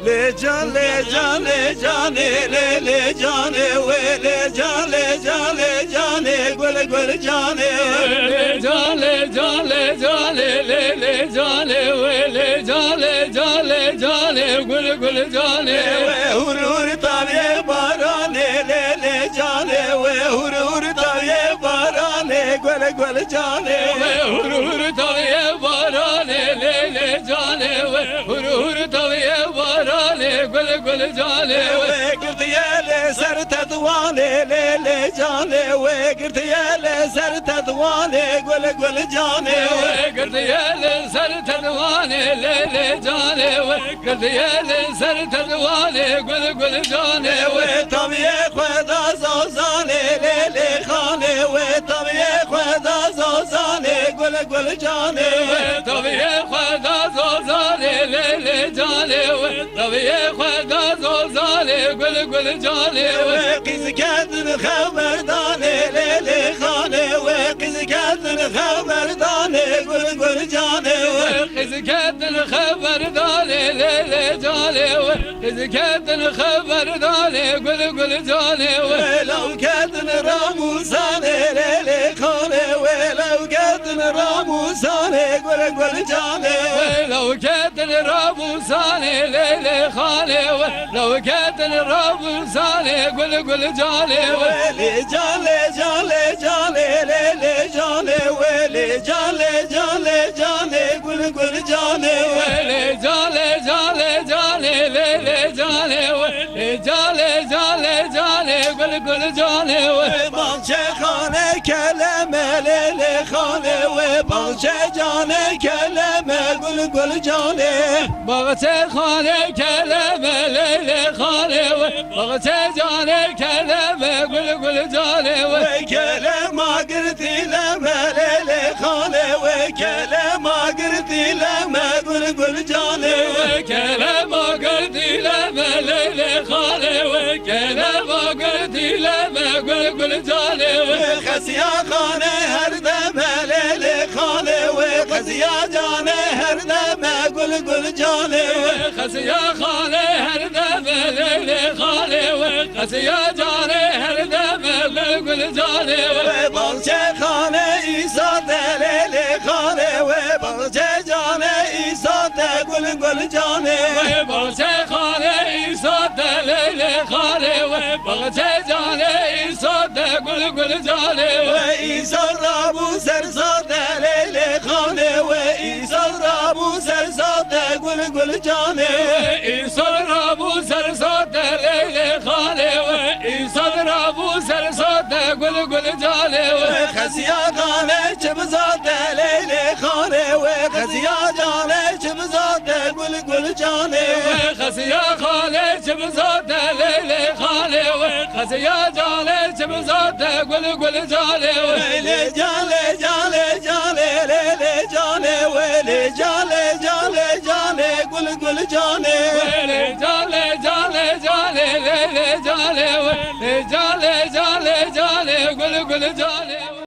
le can le can le can le can we le can gül gül can le can le can le can le can we le can gül gül can we hur hur tabiye baran le can we hur hur tabiye baran gül gül can we hur hur tabiye baran le can we hur hur tabiye baran gül gül can we girdiye ser tedwan le can we girdiye ser tedwan gül gül can we girdiye ser tedwan le can we girdiye ser tedwan gül gül can we tabiye khweda zozan le khane we tabiye khweda zozan gül gül can we tabiye khweda zozan le can we tabiye khweda zozan gül gül can we kız kendin haberdan le khane we kız kendin haberdan gül gül can we kız kendin haberdan le can we kız kendin haberdan gül gül can we law kendin ramusan le khane we law kendin ramusan gül gül can we لو كانت رابوسان ليلي خالي لو كانت رابوسان قل قل جالي ويلي جالي جالي جالي ليلي جالي ويلي جالي جالي جالي قل قل جالي ويلي جالي جالي جالي ليلي جالي ويلي جالي جالي جالي قل قل جالي وبانشي خانه كلمه ليلي خانه وبانشي جانه كلمه قل قل جانه بغتي خالي كلمه ليلي خالي بغتي جاني كلمه قل قل جالي وكلمه قلتي لما ليلي خانه وكلمه قلتي لما قل قل جانه وكلمه قلتي لما ليلي خالي وكلمه قلتي لما قل قل جالي خسيا خانه هر دم ليلي خانه وخسيا جانه هر دم قل قل جانه خسيا خالي هر دم ليلي خالي وخسيا جاني هر دم قل قل جالي وبانشي خانه إيساد ليلي خانه وبانشي جانه إيساد قل قل جانه وبانشي خالي إيساد ليلي خالي وبانشي جاني إيساد قل قل جالي وإيساد رابو سرساد ليلي خانه وإيساد رابو سرساد قل قل جانه إيساد رابو سرساد ليلي خالي وإيساد رابو سرساد قل قل جالي خسيا خانه چبزاد ليلي خانه وخسيا جانه چبزاد قل قل جانه خسيا خالي چبزاد ليلي خالي وخسيا جانه چبزاد قل قل جالي ليلي جالي جالي جالي ليلي جالي ويلي جالي جالي جالي قل قل جانه